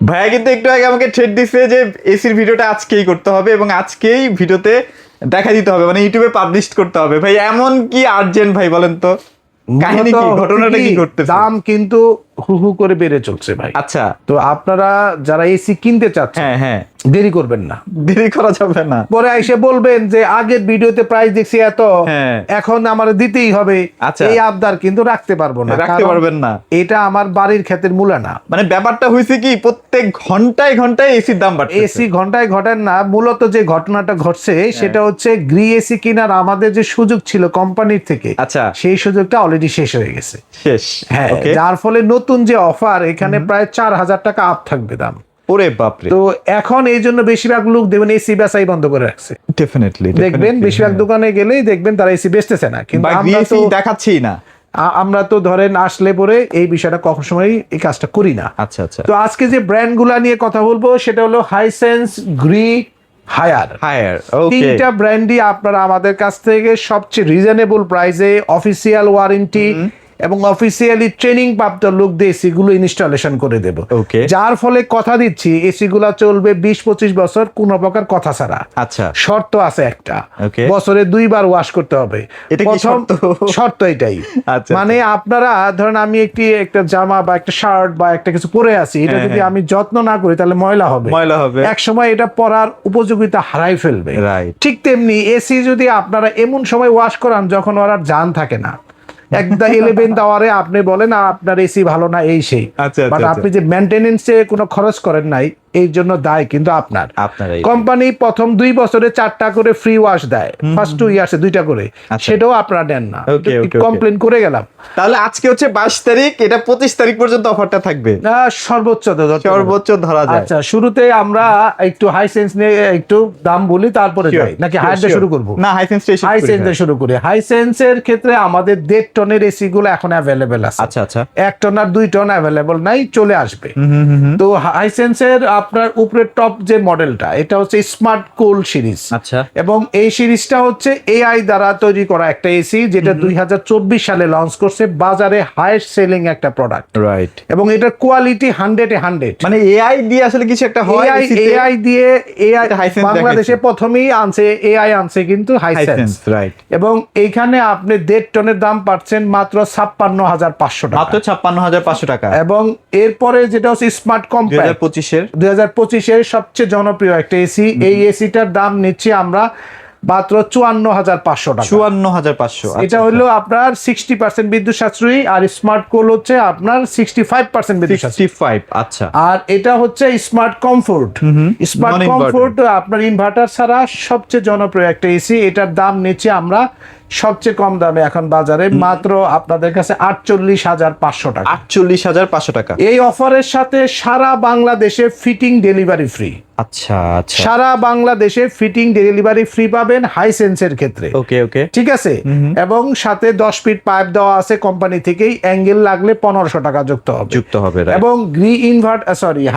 ভাইয়া কিন্তু একটু আগে আমাকে থ্রেড দিছে যে এসির ভিডিওটা আজকেই করতে হবে এবং আজকেই ভিডিওতে দেখা দিতে হবে, মানে ইউটিউবে পাবলিশ করতে হবে। ভাই এমন কি আর্জেন্ট ভাই বলেন তো, কাহিনী কি, ঘটনাটা কি ঘটতেছে? দাম কিন্তু হু হু করে বেড়ে চলছে ভাই। আচ্ছা, তো আপনারা যারা এসি কিনতে চাচ্ছেন, হ্যাঁ হ্যাঁ, দেরি করবেন না, দেরি করা যাবে না। পরে এসে বলবেন যে আগের ভিডিওতে প্রাইস দেখছি এত, হ্যাঁ, এখন আমার দিতেই হবে, আচ্ছা, এই আবদার কিন্তু রাখতে পারবো না, রাখতে পারবেন না। এটা আমার বাড়ির ক্ষেতের মূলা না। মানে ব্যাপারটা হয়েছে কি, প্রত্যেক ঘন্টায় ঘন্টায় এসির দাম বাড়ছে। এসি ঘন্টায় ঘটেন না, মূলত যে ঘটনাটা ঘটছে সেটা হচ্ছে গ্রি এসি কিনার আমাদের যে সুযোগ ছিল কোম্পানির থেকে, আচ্ছা, সেই সুযোগটা অলরেডি শেষ হয়ে গেছে। শেষ, হ্যাঁ, ওকে। যার ফলে নতুন যে অফার, এখানে প্রায় 4000 টাকা আপ থাকবে দাম। ওরে বাপরে। তো এখন এই জন্য বেশিরভাগ লোক দেখবেন এসি বেচাই বন্ধ করে রাখছে। ডেফিনেটলি দেখবেন বেশিরভাগ দোকানে গেলেই দেখবেন তারা এসি বেচতেছে না, কিন্তু আমরা তো দেখাচ্ছি না। আমরা তো ধরেন আসলে পরে এই বিষয়টা কখন সময় এই কাজটা করি না। আচ্ছা আচ্ছা। তো আজকে যে ব্র্যান্ড গুলা নিয়ে কথা বলবো সেটা হলো হাইসেন্স, গ্রি, হায়ার। তিনটা ব্র্যান্ডই আপনারা আমাদের কাছ থেকে সবচেয়ে রিজনেবল প্রাইসে অফিসিয়াল ওয়ারেন্টি এবং অফিসিয়ালি ট্রেনিং প্রাপ্ত লোক দিয়ে এসি গুলো ইনস্টলেশন করে দেব। যার ফলে কথা দিচ্ছি এসি গুলা চলবে 20-25 বছর কোনো প্রকার কথা ছাড়া। আচ্ছা, শর্ত আছে একটা, বছরে 2 বার ওয়াশ করতে হবে। প্রথম শর্ত এটাই, মানে আপনারা ধরেন আমি একটা জামা বা একটা শার্ট বা একটা কিছু পরে আছি, এটা যদি আমি যত্ন না করি তাহলে ময়লা হবে, এক সময় এটা পরার উপযোগিতা হারাই ফেলবে। ঠিক তেমনি এসি যদি আপনারা এমন সময় ওয়াশ করান যখন ওর আর জান থাকে না, একটা 11th আওয়ারে আপনি বলেন আপনার এসি ভালো না এই সেই, বাট আপনি যে মেইনটেনেন্সে কোনো খরচ করেন নাই, এই জন্য দায় কিন্তু আপনার। কোম্পানি প্রথম 2 বছরে 4টা করে ফ্রি ওয়াশ দেয়, ফার্স্ট 2 ইয়ার্সে 2টা করে, সেটাও আপনারা নেন না, কমপ্লেন করে গেলাম। তাহলে আজকে হচ্ছে 22 তারিখ, এটা 25 তারিখ পর্যন্ত অফারটা থাকবে, সর্বোচ্চ ধরা যায়। আচ্ছা, শুরুতে আমরা একটু হাইসেন্স নিয়ে একটু দাম বলি, তারপরে যাই নাকি হায়ার দিয়ে শুরু করব? না, হাইসেন্স দিয়ে শুরু করি। হাইসেন্সের ক্ষেত্রে আমাদের 1.5 টনের এসি গুলো এখন অ্যাভেলেবেল আছে। আচ্ছা আচ্ছা, 1 টন আর 2 টন অ্যাভেলেবেল নাই, চলে আসবে। তো হাইসেন্সের আপনার উপরের টপ যে মডেলটা, এটা হচ্ছে স্মার্ট কুল সিরিজ। আচ্ছা, এবং এই সিরিজটা হচ্ছে এআই দ্বারা তৈরি করা একটা এসি, যেটা 2024 সালে লঞ্চ করছে, বাজারে হাইয়েস্ট সেলিং একটা প্রোডাক্ট। রাইট। এবং এটার কোয়ালিটি 100-এ 100, মানে এআই দিয়ে আসলে কিছু একটা হয়। এআই দিয়ে বাংলাদেশে প্রথমেই আনছে, এআই আনছে কিন্তু হাইসেন্স, রাইট। এবং এইখানে আপনি 1.5 টনের দাম পাচ্ছেন মাত্র 56,500 টাকা, মাত্র 56,500 টাকা। এবং এরপরে যেটা হচ্ছে স্মার্ট কম্প্যাক্ট, 2025-এর সবচেয়ে জনপ্রিয় একটা এসি, এই এসিটার দাম নিচ্ছি আমরা মাত্র 54,500 টাকা। 54,500। এটা হলো আপনার 60% বিদ্যুৎ সাশ্রয়ী, আর স্মার্ট কুল হচ্ছে আপনার 65% বিদ্যুৎ সাশ্রয়ী। আচ্ছা। আর এটা হচ্ছে স্মার্ট কমফোর্ট। স্মার্ট কমফোর্ট আপনার ইনভার্টার ছাড়া সবচেয়ে জনপ্রিয় একটা এসি, এটার দাম নিচ্ছে আমরা সবচেয়ে কম দামে এখন বাজারে মাত্র আপনাদের কাছে 48,500 টাকা। 48,500 টাকা। এই অফারের সাথে সারা বাংলাদেশে ফিটিং ডেলিভারি ফ্রি। আচ্ছা আচ্ছা, সারা বাংলাদেশে ফিটিং ডেলিভারি ফ্রি পাবেন হাইসেন্সের ক্ষেত্রে। ওকে ওকে, ঠিক আছে। এবং সাথে 10 ফিট পাইপ দেওয়া আছে কোম্পানি থেকেই, অ্যাঙ্গেল লাগলে 1500 টাকা যুক্ত হবে। এবং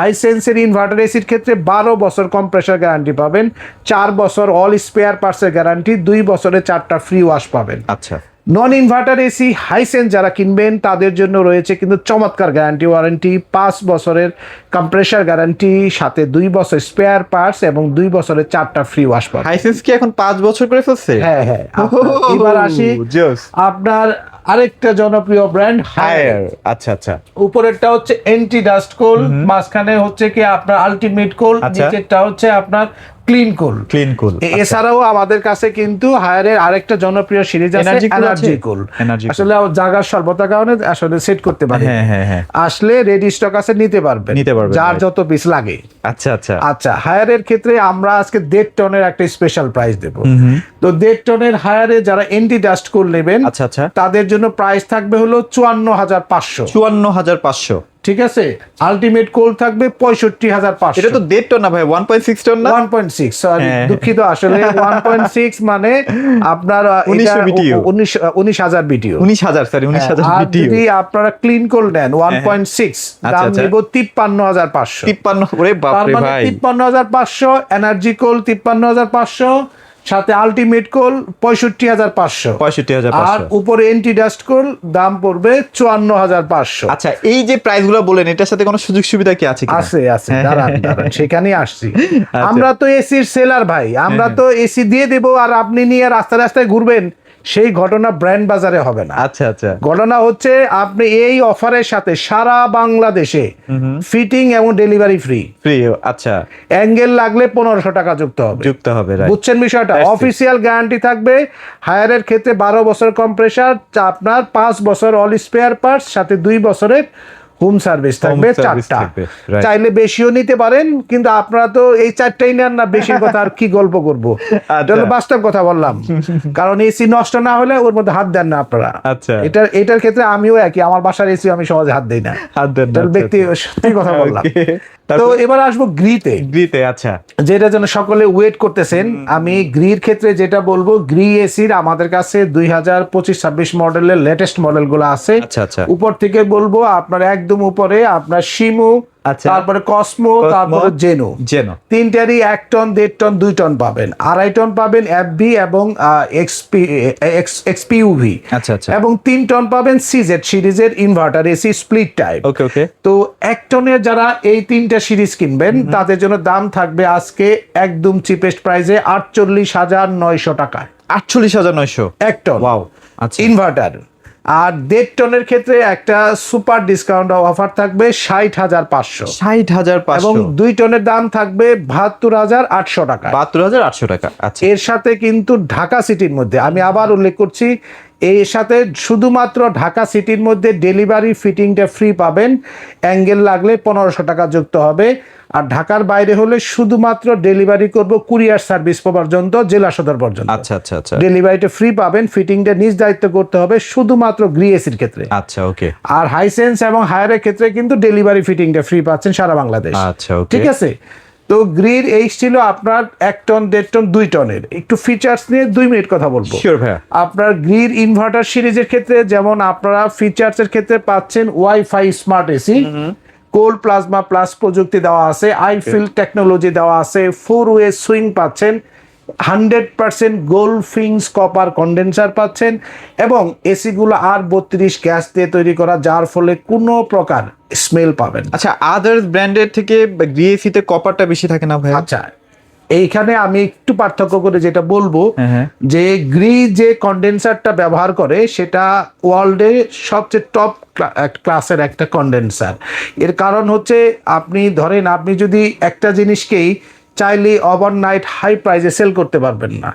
হাইসেন্সের ইনভার্টার এসির ক্ষেত্রে 12 বছর কম্প্রেসার গ্যারান্টি পাবেন, 4 বছর অল স্পেয়ার পার্টসের গ্যারান্টি, 2 বছরে 4টা ফ্রি ওয়াশ পাবেন। আচ্ছা। নন ইনভার্টার এসি হাইসেন্স যারা কিনবেন তাদের জন্য রয়েছে কিন্তু চমৎকার গ্যারান্টি ওয়ারেন্টি, 5 বছরের কম্প্রেসার গ্যারান্টি, সাথে 2 বছর স্পেয়ার পার্টস এবং 2 বছরে 4টা ফ্রি ওয়াশ পাবেন। হাইসেন্স কি এখন 5 বছর করে ফেলছে? হ্যাঁ হ্যাঁ। এবার আসি আপনার আরেকটা জনপ্রিয় ব্র্যান্ড হায়ার। আচ্ছা আচ্ছা, উপরেরটা হচ্ছে এন্টি ডাস্ট কোল, মাঝখানে হচ্ছে কি আপনার আলটিমেট কোল, নিচেরটা হচ্ছে আপনার ক্লিন কুল। এছাড়াও আমাদের কাছে কিন্তু হায়ারের আরেকটা জনপ্রিয় সিরিজ আছে এনার্জি কুল। আসলে জায়গার স্বল্পতার কারণে আসলে সেট করতে পারি, আসলে রেডি স্টক আছে, নিতে পারবেন যার যত পিস লাগে। আচ্ছা আচ্ছা আচ্ছা, হায়ারের ক্ষেত্রে আমরা আজকে 1.5 টনের একটা স্পেশাল প্রাইস দেব। তো 1.5 টনের হায়ারে যারা এন্টি ডাস্ট কুল নেবেন, আচ্ছা আচ্ছা, তাদের জন্য প্রাইস থাকবে হলো 54,500। 54,500, ঠিক আছে। আলটিমেট কোল থাকবে 65,500। এটা তো 1.5 টন না ভাই, 1.6 টন না? 1.6, সরি দুঃখিত, আসলে 1.6 মানে আপনার 19,000 BTU। 19,000, sorry 19,000 BTU। যদি আপনারা ক্লিন কোল নেন 1.6, দাম নিব 53,500। 53, ওরে বাপ রে ভাই। 53,500। এনার্জি কোল 53,500, সাথে আলটিমেট কোল 65,500, 65,500, আর উপরে এন্টি ডাস্ট কোল দাম পড়বে 54,500। আচ্ছা, এই যে প্রাইস গুলো বলেন এটার সাথে কোনো সুযোগ সুবিধা কি আছে কিনা? আছে, দাঁড়ান সেখানেই আসছি। আমরা তো এসির সেলার ভাই, আমরা তো এসি দিয়ে দেব আর আপনি নিয়ে রাস্তায় রাস্তায় ঘুরবেন, সেই ঘটনা ব্র্যান্ড বাজারে হবে না। আচ্ছা আচ্ছা, ঘটনা হচ্ছে আপনি এই অফারের সাথে সারা বাংলাদেশে ফিটিং এবং ডেলিভারি ফ্রি। আচ্ছা, অ্যাঙ্গেল লাগলে 1500 টাকা যুক্ত হবে, right? বুঝছেন বিষয়টা? অফিসিয়াল গ্যারান্টি থাকবে। হায়ারের ক্ষেত্রে 12 বছর কম্প্রেসার, আপনার 5 বছর অল স্পেয়ার পার্টস, সাথে 2 বছরের হোম সার্ভিস থাকবে 4টা। চাইলে বেশিও নিতে পারেন, কিন্তু আপনারা তো এই 4টাই নেন না, বেশির কথা আর কি গল্প করব। এটা হলো বাস্তব কথা বললাম, কারণ এসি নষ্ট না হলে ওর মধ্যে হাত দেন না আপনারা। আচ্ছা, এটার ক্ষেত্রে আমিও একই, আমার বাসার এসি আমি সহজে হাত দেই না, ব্যক্তি সত্যি কথা বললাম। তো এবার আসবো গ্রিতে। আচ্ছা, যেটা যেন সকলে ওয়েট করতেছেন, আমি গ্রির ক্ষেত্রে যেটা বলবো, গ্রি এসির আমাদের কাছে 2025-26 মডেলের লেটেস্ট মডেলগুলো আছে। আচ্ছা আচ্ছা, উপর থেকে বলবো আপনার একদম উপরে আপনার শিমু, তারপরে কসমো, তারপরে জেনো, 3টারই 1 টন, 1.5 টন, 2 টন পাবেন। 2.5 টন পাবেন এফবি এবং এক্সপিউভি, এবং 3 টন পাবেন সিজেড সিরিজের ইনভার্টার এসি স্প্লিট টাইপ। তো 1 টনের যারা এই 3টা সিরিজ কিনবেন তাদের জন্য দাম থাকবে আজকে একদম চিপেস্ট প্রাইসে 48,900 টাকা। 48,900 1 টন ইনভার্টার। আর 1.5 টনের ক্ষেত্রে একটা সুপার ডিসকাউন্ট অফার থাকবে 60,500, এবং 2 টনের দাম থাকবে 72,800 টাকা। 72,800 টাকা। আচ্ছা, এর সাথে কিন্তু ঢাকা সিটির মধ্যে, আমি আবার উল্লেখ করছি, এর সাথে শুধুমাত্র ঢাকা সিটির মধ্যে ডেলিভারি ফিটিংটা ফ্রি পাবেন। অ্যাঙ্গেল লাগলে 1500 টাকা যুক্ত হবে। আর ঢাকার বাইরে হলে শুধুমাত্র ডেলিভারি করব কুরিয়ার সার্ভিস পর্যন্ত, জেলা সদর পর্যন্ত। আচ্ছা আচ্ছা আচ্ছা, ডেলিভারিটা ফ্রি পাবেন, ফিটিংটা নিজ দায়িত্ব করতে হবে শুধুমাত্র গ্রি এসির ক্ষেত্রে। আচ্ছা, ওকে। আর হাইসেন্স এবং হায়ারের ক্ষেত্রে কিন্তু ডেলিভারি ফিটিংটা ফ্রি পাচ্ছেন সারা বাংলাদেশ। আচ্ছা, ওকে, ঠিক আছে। তো গ্রির এই ছিল আপনার 1 টন, 1.5 টন, 2 টনের। একটু ফিচার্স নিয়ে 2 মিনিট কথা বলবো। আপনার গ্রির ইনভার্টার সিরিজের ক্ষেত্রে যেমন আপনারা ফিচার্সের ক্ষেত্রে পাচ্ছেন wifi smart AC, cold plasma plus প্রযুক্তি দেওয়া আছে, আইফিল টেকনোলজি দেওয়া আছে, 4-ওয়ে সুইং পাচ্ছেন, 100% গোল্ড ফিংস কপার কন্ডেন্সার পাচ্ছেন, এবং এসিগুলো R32 গ্যাস দিয়ে তৈরি করা, যার ফলে কোনো প্রকার স্মেল পাবেন। আচ্ছা, আদার্স ব্র্যান্ডের থেকে গ্রি এসিতে কপারটা বেশি থাকে না ভাই? আচ্ছা, এইখানে আমি একটু পার্থক্য করে যেটা বলবো, যে গ্রি যে কন্ডেন্সারটা ব্যবহার করে সেটা ওয়ার্ল্ডে সবচেয়ে টপ ক্লাসের একটা কন্ডেন্সার। এর কারণ হচ্ছে, আপনি ধরেন আপনি যদি একটা জিনিসকেই চাইলে ওভারনাইট হাই প্রাইসে সেল করতে পারবেন না,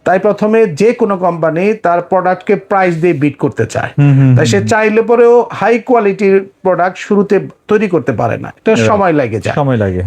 তাই প্রথমে যে কোনো কোম্পানি তার প্রোডাক্টকে প্রাইস দিয়ে বিট করতে চায়, তাই সে চাইলে পরেও হাই কোয়ালিটির প্রোডাক্ট শুরুতে তৈরি করতে পারে না, এটা সময় লাগে।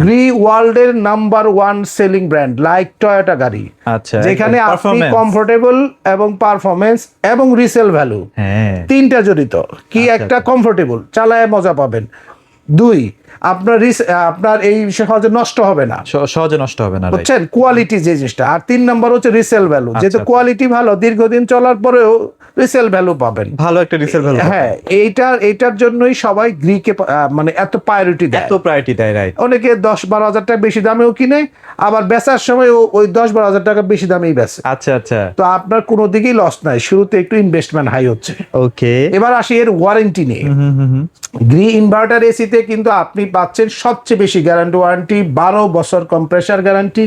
গ্রি ওয়ার্ল্ডের number 1 selling brand, like Toyota গাড়ি, যেখানে আপনি কমফোর্টেবল এবং পারফরমেন্স এবং রিসেল ভ্যালু 3টা জড়িত। কি একটা কমফোর্টেবল, চালায় মজা পাবেন। 2, আপনার এই সহজে নষ্ট হবে না, বুঝছেন, কোয়ালিটি যে জিনিসটা। আর 3 নম্বর হচ্ছে রিসেল ভ্যালু, যেহেতু কোয়ালিটি ভালো, দীর্ঘদিন চলার পরেও রিসেল ভ্যালু পাবেন, ভালো একটা রিসেল ভ্যালু। হ্যাঁ, এইটার জন্যই সবাই গ্রিকে মানে এত প্রায়োরিটি দেয়, রাইট। অনেকে 10-12 হাজার টাকা বেশি দামেও কিনে, আবার বেচার সময় ওই 10-12 হাজার টাকা বেশি দামেই বেচে। আচ্ছা আচ্ছা, তো আপনার কোনো দিকেই লস নাই, শুরুতে একটু ইনভেস্টমেন্ট হাই হচ্ছে। ওকে, এবার আসি এর ওয়ারেন্টি নিয়ে। গ্রি ইনভার্টার এসিতে কিন্তু আপনি পাচ্ছেন সবচেয়ে বেশি গ্যারান্টি ওয়ারেন্টি, 12 বছর কম্প্রেসার গ্যারান্টি,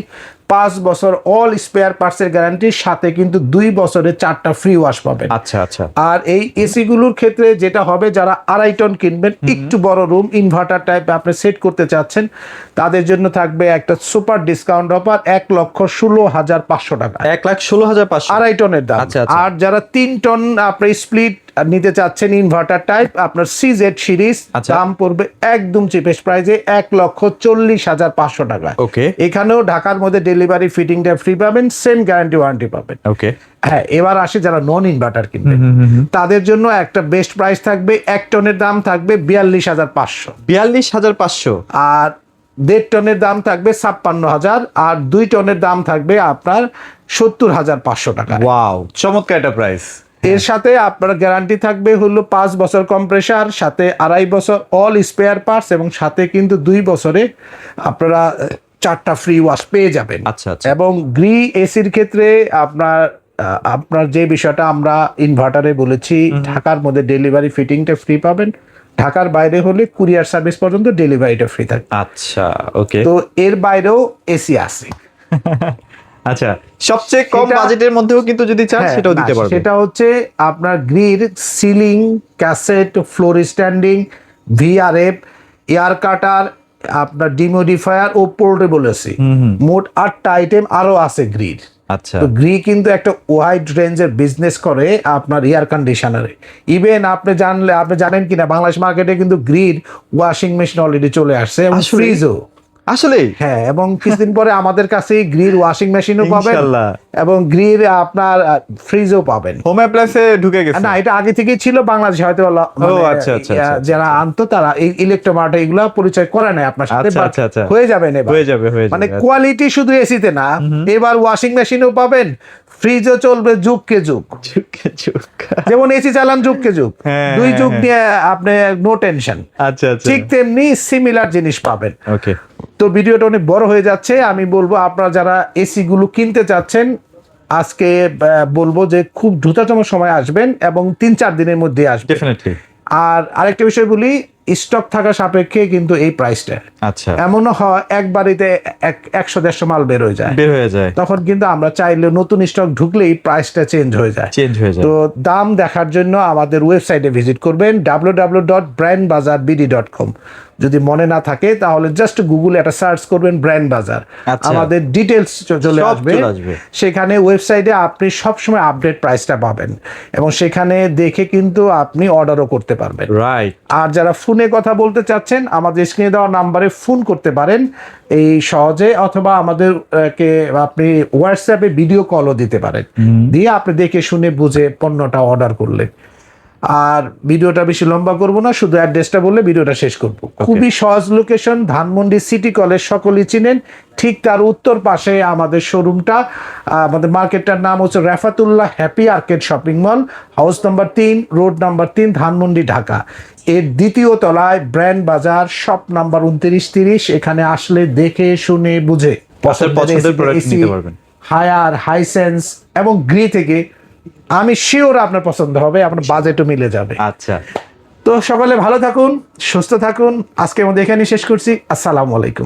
5 বছর অল স্পেয়ার পার্টসের গ্যারান্টি, সাথে কিন্তু 2 বছরে 4টা ফ্রি ওয়াশ পাবেন। আচ্ছা আচ্ছা। আর এই এসি গুলোর ক্ষেত্রে যেটা হবে, যারা 2.5 টন কিনবেন, একটু বড় রুম ইনভার্টার টাইপ আপনি সেট করতে চাচ্ছেন, তাদের জন্য থাকবে একটা সুপার ডিসকাউন্ট অফার 1,16,500 টাকা। 1,16,500 2.5 টনের দাম। আর যারা 3 টন আপনি স্প্লিট নিতে চাচ্ছেন ইনভার্টার টাইপ, আপনার সিজেড সিরিজ, দাম পড়বে একদম চিপেস্ট প্রাইসে 1,40,500 টাকা। ওকে, এখানেও ঢাকার মধ্যে ডেলিভারি ফিটিংটা ফ্রি পাবেন, সেম গ্যারান্টি ওয়ারেন্টি পাবেন। ওকে, হ্যাঁ। এবার আসে যারা নন ইনভার্টার কিনবে, তাদের জন্য একটা বেস্ট প্রাইস থাকবে, 1 টনের দাম থাকবে 42,500। 42,500। আর 1.5 টনের দাম থাকবে 56,000, আর 2 টনের দাম থাকবে আপনার 70,500 টাকা। ওয়াও, চমৎকার একটা প্রাইস। এর সাথে আপনার গ্যারান্টি থাকবে হলো 5 বছর কম্প্রেসার, সাথে 2.5 বছর অল স্পেয়ার পার্টস, এবং সাথে কিন্তু 2 বছরে আপনারা 4টা ফ্রি ওয়াশ পেয়ে যাবেন। আচ্ছা আচ্ছা। এবং গ্রি এসির ক্ষেত্রে আপনার যে বিষয়টা আমরা ইনভার্টারে বলেছি, ঢাকার মধ্যে ডেলিভারি ফিটিংটা ফ্রি পাবেন, ঢাকার বাইরে হলে কুরিয়ার সার্ভিস পর্যন্ত ডেলিভারিটা ফ্রি থাকে। আচ্ছা ওকে। তো এর বাইরেও এসি আছে। আচ্ছা, সবচেয়ে কম বাজেটের মধ্যেও কিন্তু যদি চান সেটাও দিতে পারবেন। সেটা হচ্ছে আপনার গ্রির ceiling, cassette, floor standing, VRF, air cutter, আপনার ডিমোডিফায়ার ও পোর্টেবল এসি, মোট 8টা আইটেম আরো আছে গ্রির। আচ্ছা। তো গ্রি কিন্তু একটা ওয়াইড রেঞ্জের বিজনেস করে আপনার এয়ার কন্ডিশনারে। ইভেন আপনি জানেন কিনা, বাংলাদেশ মার্কেটে কিন্তু গ্রির ওয়াশিং মেশিন অলরেডি চলে আসছে এবং ফ্রিজও। আসলে হ্যাঁ, এবং কিছুদিন পরে আমাদের কাছে গ্রির ওয়াশিং মেশিনও পাবেন এবং গ্রির আপনার ফ্রিজও পাবেন। হোম অ্যাপ্লায়েন্সে ঢুকে গেছে না, এটা আগে থেকেই ছিল বাংলাদেশে, হয়তো যারা আনতো তারা এই ইলেকট্রোমার্ট এগুলো পরিচয় করে নাই আপনার সাথে। হয়ে যাবে মানে কোয়ালিটি শুধু এসিতে না, এবার ওয়াশিং মেশিনও পাবেন, ফ্রিজও চলবে যুগকে যুগ। যেমন এসি চালান যুগকে যুগ, 2 যুগ নিয়ে আপনি নো টেনশন। আচ্ছা আচ্ছা। ঠিক তেমনি সিমিলার জিনিস পাবেন। ওকে। তো ভিডিওটা অনেক বড় হয়ে যাচ্ছে, আমি বলবো আপনারা যারা এসি গুলো কিনতে চাচ্ছেন আজকে বলবো যে খুব দ্রুততম সময় আসবেন এবং 3-4 দিনের মধ্যে আসবেন ডেফিনেটলি। আর আরেকটা বিষয় বলি, স্টক থাকা সাপেক্ষে কিন্তু এই প্রাইসটা। আচ্ছা। এমনও হয় এক বাড়িতে 100-150 মাল বের হয়ে যায়, তখন কিন্তু আমরা চাইলে নতুন স্টক ঢুকলেই প্রাইসটা চেঞ্জ হয়ে যায়। তো দাম দেখার জন্য আমাদের ওয়েবসাইটে ভিজিট করবেন www.brandbazarbd.com। যদি মনে না থাকে তাহলে জাস্ট গুগলে একটা সার্চ করবেন ব্র্যান্ড বাজার, আমাদের ডিটেলস চলে আসবে। সেখানে ওয়েবসাইটে আপনি সবসময় আপডেট প্রাইসটা পাবেন এবং সেখানে দেখে কিন্তু আপনি অর্ডারও করতে পারবেন। রাইট। আর যারা ফোনে কথা বলতে চাচ্ছেন আমাদের স্ক্রিনে দেওয়া নাম্বারে ফোন করতে পারেন এই সহজে, অথবা আমাদেরকে আপনি হোয়াটসঅ্যাপে ভিডিও কলও দিতে পারেন, দিয়ে আপনি দেখে শুনে বুঝে পণ্যটা অর্ডার করলেন। আর ভিডিওটা বেশি লম্বা করব না, শুধু অ্যাড্রেসটা বললে ভিডিওটা শেষ করব। খুবই সহজ লোকেশন, ধানমন্ডি সিটি কলেজ সকলেই চিনেন, ঠিক তার উত্তর পাশে আমাদের শোরুমটা। আমাদের মার্কেটটার নাম হচ্ছে Rafatullah happy arcade shopping mall, house number 3, road number 3, Dhanmondi, Dhaka. এর দ্বিতীয় তলায় ব্র্যান্ড বাজার, শপ নাম্বার 2930। এখানে আসলে দেখে শুনে বুঝে পছন্দের প্রোডাক্ট নিতে পারবেন। হায়ার, হাইসেন্স এবং গ্রি থেকে আমি শিওর আপনার পছন্দ হবে, আপনার বাজেটও মিলে যাবে। আচ্ছা। তো সকলে ভালো থাকুন, সুস্থ থাকুন। আজকের মধ্যে এখানেই শেষ করছি। আসসালামু আলাইকুম।